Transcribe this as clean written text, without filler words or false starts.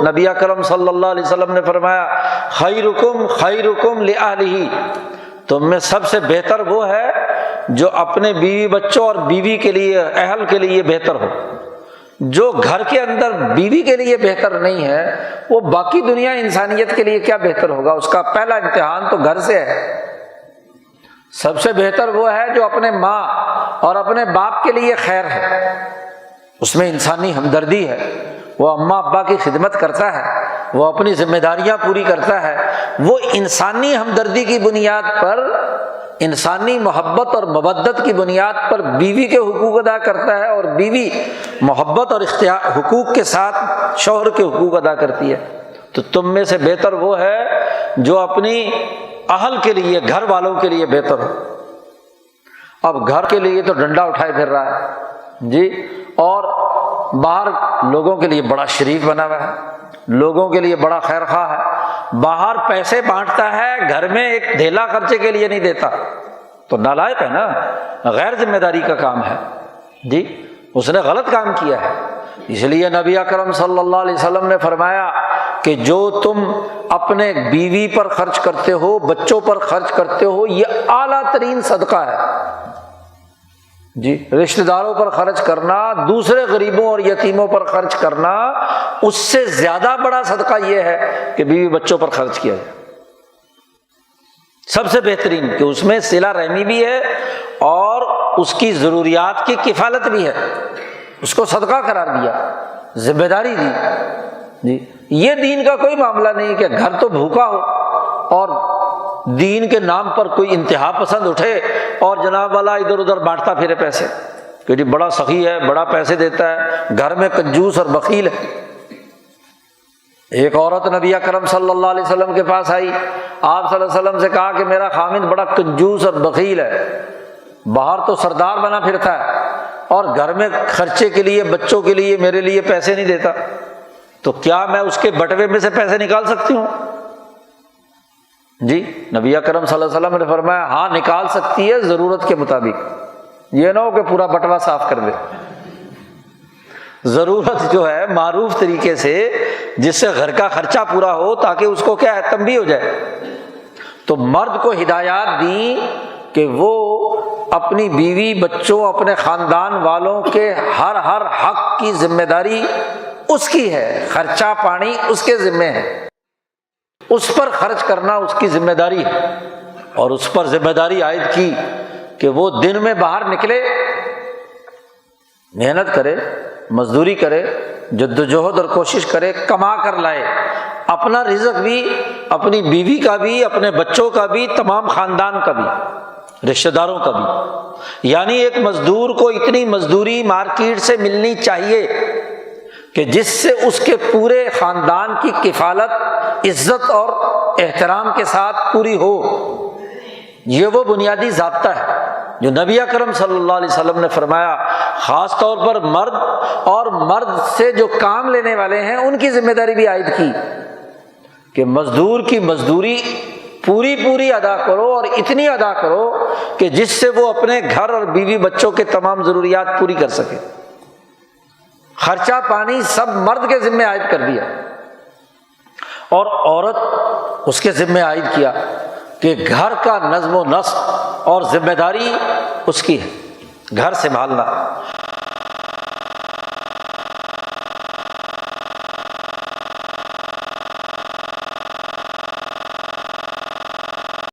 نبی اکرم صلی اللہ علیہ وسلم نے فرمایا خیرکم خیرکم لأہلہ، تم میں سب سے بہتر وہ ہے جو اپنے بیوی بچوں اور بیوی کے لیے، اہل کے لیے بہتر ہو۔ جو گھر کے اندر بیوی کے لیے بہتر نہیں ہے وہ باقی دنیا انسانیت کے لیے کیا بہتر ہوگا؟ اس کا پہلا امتحان تو گھر سے ہے۔ سب سے بہتر وہ ہے جو اپنے ماں اور اپنے باپ کے لیے خیر ہے، اس میں انسانی ہمدردی ہے، وہ اماں ابا کی خدمت کرتا ہے، وہ اپنی ذمہ داریاں پوری کرتا ہے، وہ انسانی ہمدردی کی بنیاد پر، انسانی محبت اور مودت کی بنیاد پر بیوی کے حقوق ادا کرتا ہے، اور بیوی محبت اور حقوق کے ساتھ شوہر کے حقوق ادا کرتی ہے۔ تو تم میں سے بہتر وہ ہے جو اپنی اہل کے لیے، گھر والوں کے لیے بہتر ہو۔ اب گھر کے لیے تو ڈنڈا اٹھائے پھر رہا ہے جی، اور باہر لوگوں کے لیے بڑا شریف بنا ہوا ہے، لوگوں کے لیے بڑا خیر خواہ ہے، باہر پیسے بانٹتا ہے، گھر میں ایک دھیلا خرچے کے لیے نہیں دیتا، تو نالائق ہے نا، غیر ذمہ داری کا کام ہے جی، اس نے غلط کام کیا ہے۔ اس لیے نبی اکرم صلی اللہ علیہ وسلم نے فرمایا کہ جو تم اپنے بیوی پر خرچ کرتے ہو، بچوں پر خرچ کرتے ہو، یہ اعلیٰ ترین صدقہ ہے جی۔ رشتہ داروں پر خرچ کرنا، دوسرے غریبوں اور یتیموں پر خرچ کرنا، اس سے زیادہ بڑا صدقہ یہ ہے کہ بیوی بچوں پر خرچ کیا جائے۔ سب سے بہترین کہ اس میں صلہ رحمی بھی ہے اور اس کی ضروریات کی کفالت بھی ہے، اس کو صدقہ قرار دیا، ذمہ داری دی جی۔ یہ دین کا کوئی معاملہ نہیں کہ گھر تو بھوکا ہو اور دین کے نام پر کوئی انتہا پسند اٹھے اور جناب والا ادھر ادھر بانٹتا پھرے پیسے کہ جی بڑا سخی ہے، بڑا پیسے دیتا ہے، گھر میں کنجوس اور بخیل ہے۔ ایک عورت نبی اکرم صلی اللہ علیہ وسلم کے پاس آئی، آپ صلی اللہ علیہ وسلم سے کہا کہ میرا خامند بڑا کنجوس اور بخیل ہے، باہر تو سردار بنا پھرتا ہے اور گھر میں خرچے کے لیے، بچوں کے لیے، میرے لیے پیسے نہیں دیتا، تو کیا میں اس کے بٹوے میں سے پیسے نکال سکتی ہوں؟ جی نبی اکرم صلی اللہ علیہ وسلم نے فرمایا ہاں نکال سکتی ہے، ضرورت کے مطابق، یہ نہ ہو کہ پورا بٹوا صاف کر دے۔ ضرورت جو ہے معروف طریقے سے، جس سے گھر کا خرچہ پورا ہو، تاکہ اس کو کیا ہے تنبیہ ہو جائے۔ تو مرد کو ہدایات دی کہ وہ اپنی بیوی بچوں، اپنے خاندان والوں کے ہر حق کی ذمہ داری اس کی ہے، خرچہ پانی اس کے ذمہ ہے، اس پر خرچ کرنا اس کی ذمہ داری ہے، اور اس پر ذمہ داری عائد کی کہ وہ دن میں باہر نکلے، محنت کرے، مزدوری کرے، جدوجہد اور کوشش کرے، کما کر لائے، اپنا رزق بھی، اپنی بیوی کا بھی، اپنے بچوں کا بھی، تمام خاندان کا بھی، رشتہ داروں کا بھی۔ یعنی ایک مزدور کو اتنی مزدوری مارکیٹ سے ملنی چاہیے کہ جس سے اس کے پورے خاندان کی کفالت عزت اور احترام کے ساتھ پوری ہو۔ یہ وہ بنیادی ضابطہ ہے جو نبی اکرم صلی اللہ علیہ وسلم نے فرمایا، خاص طور پر مرد اور مرد سے جو کام لینے والے ہیں ان کی ذمہ داری بھی عائد کی کہ مزدور کی مزدوری پوری ادا کرو، اور اتنی ادا کرو کہ جس سے وہ اپنے گھر اور بیوی بچوں کے تمام ضروریات پوری کر سکے۔ خرچہ پانی سب مرد کے ذمہ عائد کر دیا، اور عورت اس کے ذمہ عائد کیا کہ گھر کا نظم و نسق اور ذمہ داری اس کی ہے، گھر سنبھالنا۔